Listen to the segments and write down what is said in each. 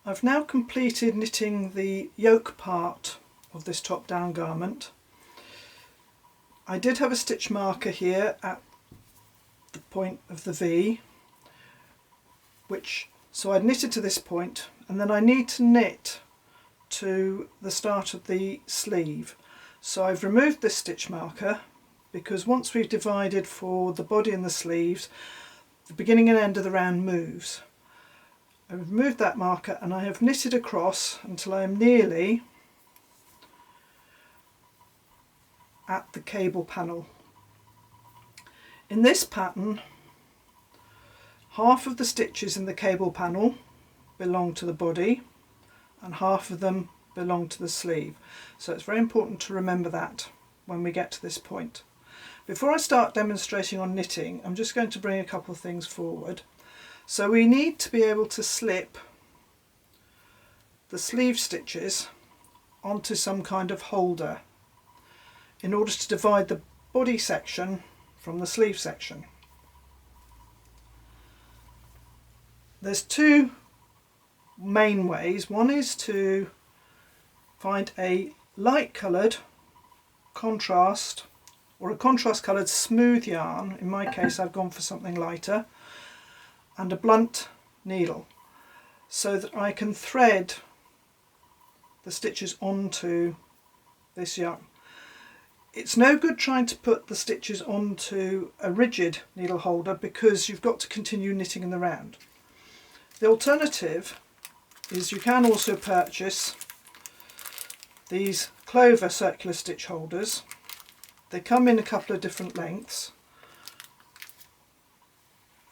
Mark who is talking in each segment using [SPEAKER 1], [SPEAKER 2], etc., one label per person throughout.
[SPEAKER 1] I've now completed knitting the yoke part of this top down garment. I did have a stitch marker here at the point of the V, so I'd knitted to this point, and then I need to knit to the start of the sleeve. So I've removed this stitch marker because once we've divided for the body and the sleeves, the beginning and end of the round moves. I've removed that marker and I have knitted across until I am nearly at the cable panel. In this pattern, half of the stitches in the cable panel belong to the body and half of them belong to the sleeve. So it's very important to remember that when we get to this point. Before I start demonstrating on knitting, I'm just going to bring a couple of things forward. So we need to be able to slip the sleeve stitches onto some kind of holder in order to divide the body section from the sleeve section. There's two main ways. One is to find a light coloured contrast or a contrast coloured smooth yarn. In my case I've gone for something lighter, and a blunt needle so that I can thread the stitches onto this yarn. It's no good trying to put the stitches onto a rigid needle holder because you've got to continue knitting in the round. The alternative is you can also purchase these clover circular stitch holders. They come in a couple of different lengths,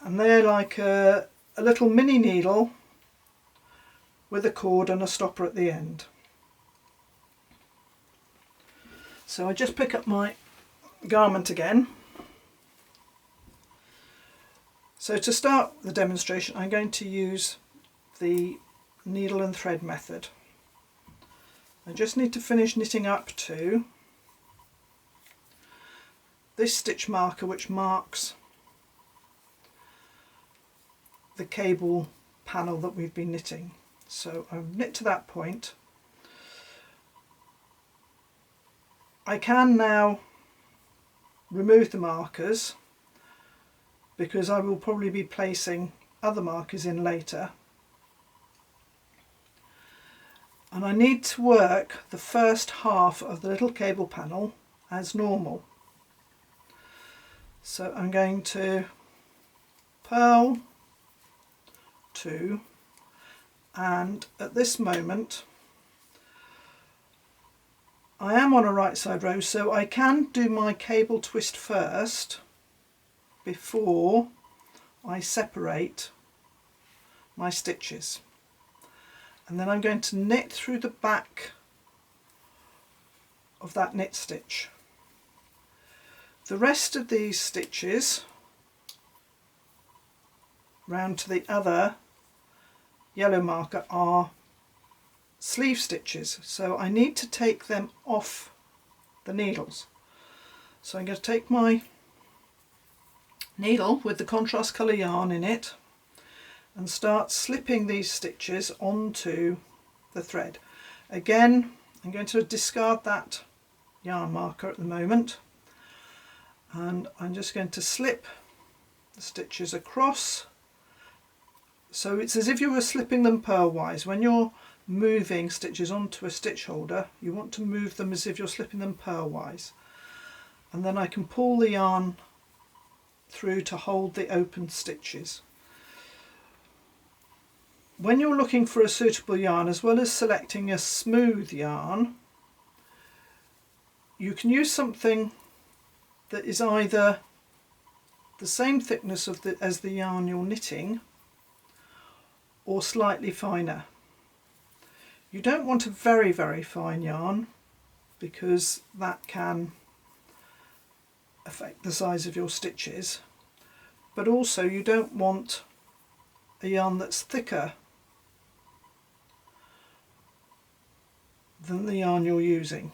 [SPEAKER 1] and they're like a little mini needle with a cord and a stopper at the end. So I just pick up my garment again. So to start the demonstration, I'm going to use the needle and thread method. I just need to finish knitting up to this stitch marker which marks the cable panel that we've been knitting. So I've knit to that point. I can now remove the markers because I will probably be placing other markers in later. And I need to work the first half of the little cable panel as normal. So I'm going to purl 2, and at this moment I am on a right side row, so I can do my cable twist first before I separate my stitches, and then I'm going to knit through the back of that knit stitch. The rest of these stitches round to the other yellow marker are sleeve stitches, so I need to take them off the needles. So I'm going to take my needle with the contrast colour yarn in it and start slipping these stitches onto the thread. Again, I'm going to discard that yarn marker at the moment, and I'm just going to slip the stitches across. So it's as if you were slipping them purlwise. When you're moving stitches onto a stitch holder, you want to move them as if you're slipping them purlwise, and then I can pull the yarn through to hold the open stitches. When you're looking for a suitable yarn, as well as selecting a smooth yarn, you can use something that is either the same thickness as the yarn you're knitting or slightly finer. You don't want a very, very fine yarn because that can affect the size of your stitches, but also you don't want a yarn that's thicker than the yarn you're using,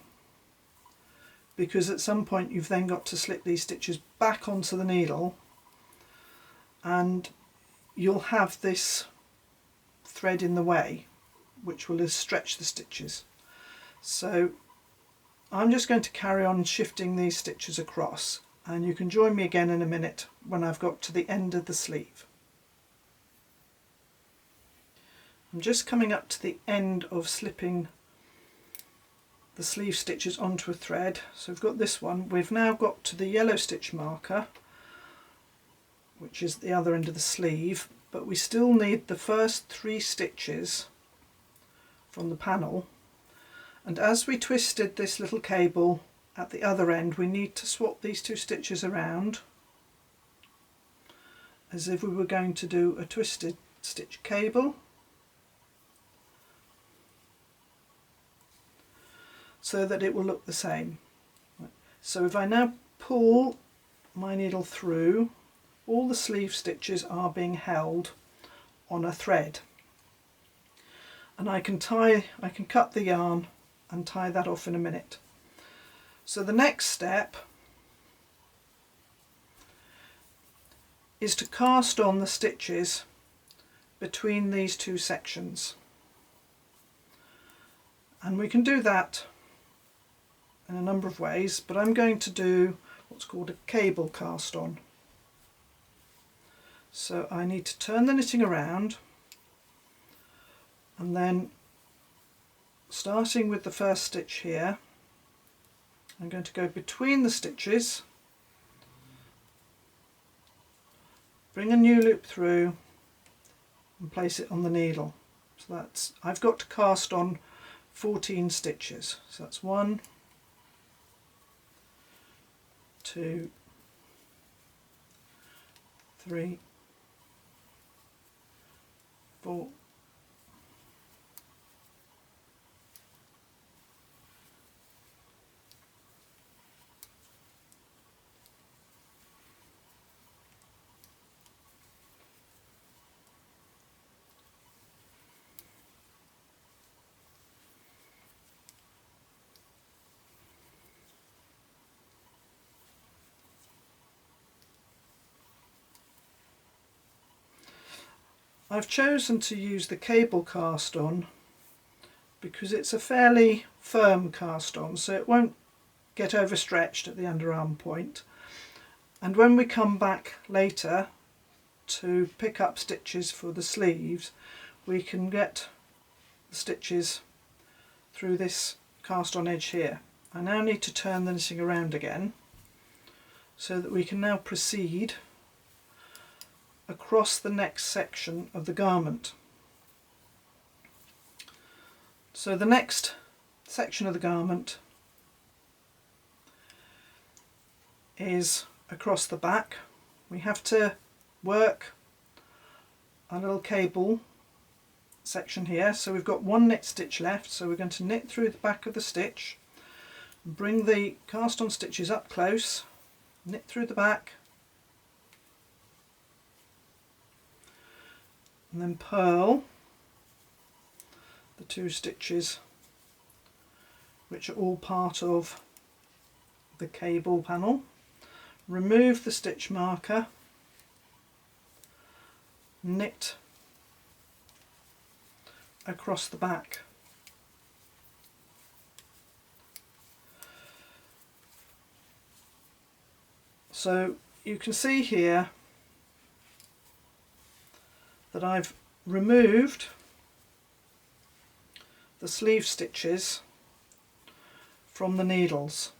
[SPEAKER 1] because at some point you've then got to slip these stitches back onto the needle and you'll have this thread in the way which will stretch the stitches. So I'm just going to carry on shifting these stitches across, and you can join me again in a minute when I've got to the end of the sleeve. I'm just coming up to the end of slipping the sleeve stitches onto a thread. So we've got this one. We've now got to the yellow stitch marker, which is the other end of the sleeve, but we still need the first 3 stitches from the panel. And as we twisted this little cable at the other end, we need to swap these 2 stitches around as if we were going to do a twisted stitch cable. So that it will look the same. So if I now pull my needle through, all the sleeve stitches are being held on a thread, and I can cut the yarn and tie that off in a minute. So the next step is to cast on the stitches between these 2 sections, and we can do that in a number of ways, but I'm going to do what's called a cable cast on. So I need to turn the knitting around, and then starting with the first stitch here, I'm going to go between the stitches, bring a new loop through and place it on the needle. So I've got to cast on 14 stitches. So that's 1, 2, 3, 4, 5. I've chosen to use the cable cast on because it's a fairly firm cast on, so it won't get overstretched at the underarm point, and when we come back later to pick up stitches for the sleeves, we can get the stitches through this cast on edge here. I now need to turn the knitting around again so that we can now proceed across the next section of the garment. So the next section of the garment is across the back. We have to work a little cable section here, so we've got 1 knit stitch left, so we're going to knit through the back of the stitch, bring the cast on stitches up close, knit through the back, and then purl the 2 stitches which are all part of the cable panel, remove the stitch marker, knit across the back. So you can see here that I've removed the sleeve stitches from the needles.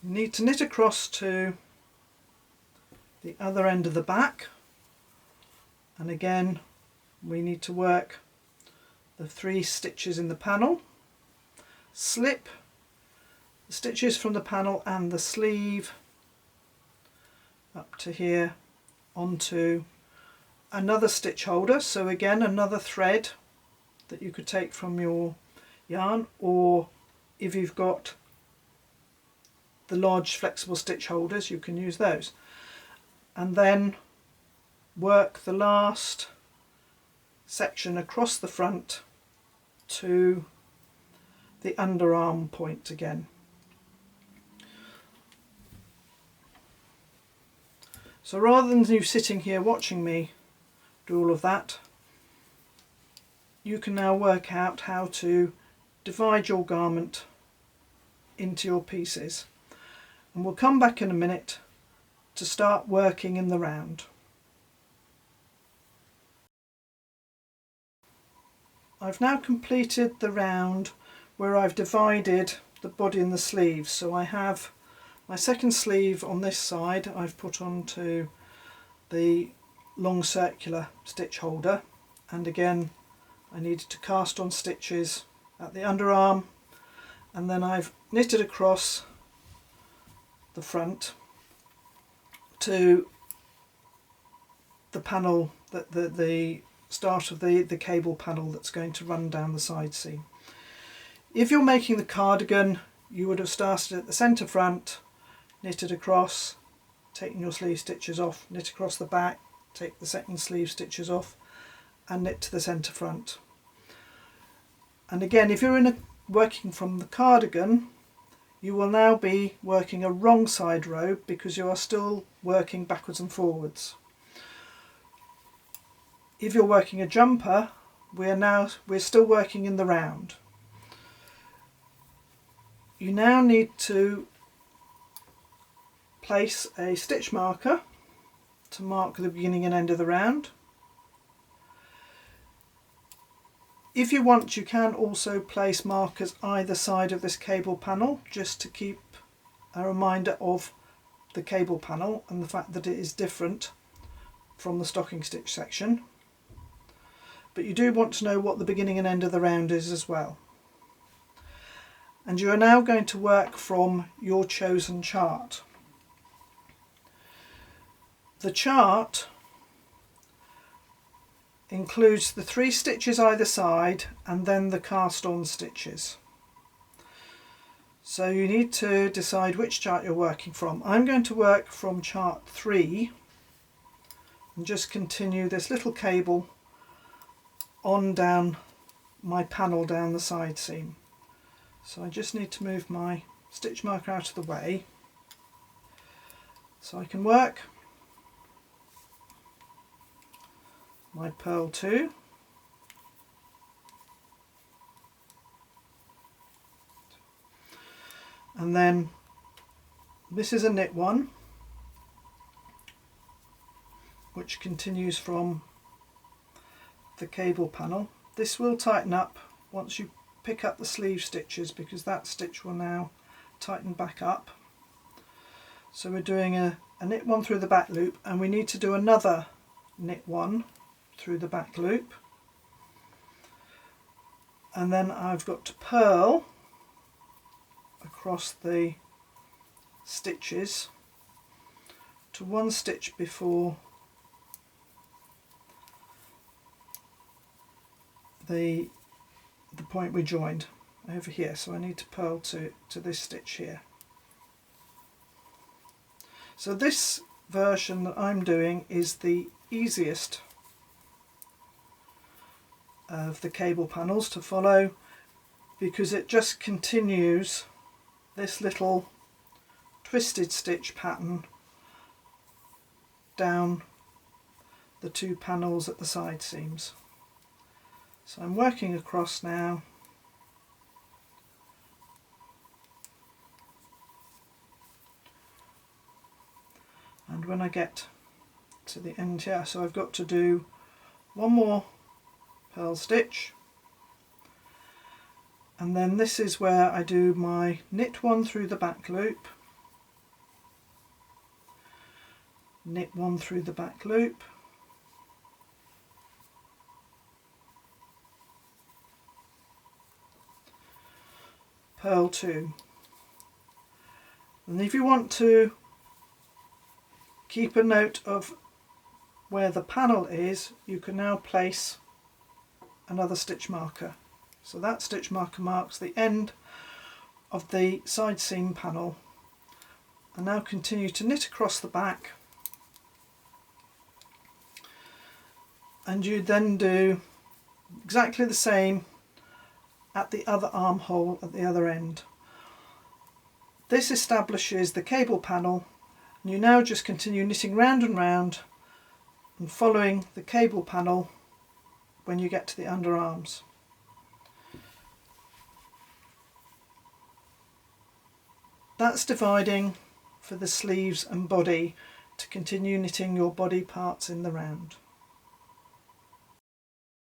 [SPEAKER 1] You need to knit across to the other end of the back, and again we need to work the 3 stitches in the panel, slip the stitches from the panel and the sleeve up to here onto another stitch holder, so again another thread that you could take from your yarn, or if you've got the large flexible stitch holders you can use those, and then work the last section across the front to the underarm point again. So rather than you sitting here watching me do all of that, you can now work out how to divide your garment into your pieces, and we'll come back in a minute to start working in the round. I've now completed the round where I've divided the body and the sleeves. So I have my second sleeve on this side I've put onto the long circular stitch holder, and again I needed to cast on stitches at the underarm, and then I've knitted across the front to the panel, that the start of the cable panel that's going to run down the side seam. If you're making the cardigan, you would have started at the centre front, knitted across, taken your sleeve stitches off, knit across the back, take the second sleeve stitches off and knit to the centre front. And again, if you're working from the cardigan, you will now be working a wrong side row because you are still working backwards and forwards. If you're working a jumper, we're still working in the round. You now need to place a stitch marker to mark the beginning and end of the round. If you want, you can also place markers either side of this cable panel, just to keep a reminder of the cable panel and the fact that it is different from the stocking stitch section. But you do want to know what the beginning and end of the round is as well. And you are now going to work from your chosen chart. The chart includes the 3 stitches either side and then the cast on stitches. So you need to decide which chart you're working from. I'm going to work from chart 3 and just continue this little cable on down my panel down the side seam. So I just need to move my stitch marker out of the way so I can work my purl 2, and then this is a knit 1 which continues from the cable panel. This will tighten up once you pick up the sleeve stitches because that stitch will now tighten back up. So we're doing a knit 1 through the back loop, and we need to do another knit 1 through the back loop, and then I've got to purl across the stitches to 1 stitch before the point we joined over here. So I need to purl to this stitch here. So this version that I'm doing is the easiest of the cable panels to follow because it just continues this little twisted stitch pattern down the 2 panels at the side seams. So I'm working across now, and when I get to the end here, so I've got to do 1 more purl stitch, and then this is where I do my knit 1 through the back loop, knit 1 through the back loop, purl 2. And if you want to keep a note of where the panel is, you can now place another stitch marker. So that stitch marker marks the end of the side seam panel. And now continue to knit across the back, and you then do exactly the same at the other armhole at the other end. This establishes the cable panel, and you now just continue knitting round and round and following the cable panel when you get to the underarms. That's dividing for the sleeves and body to continue knitting your body parts in the round.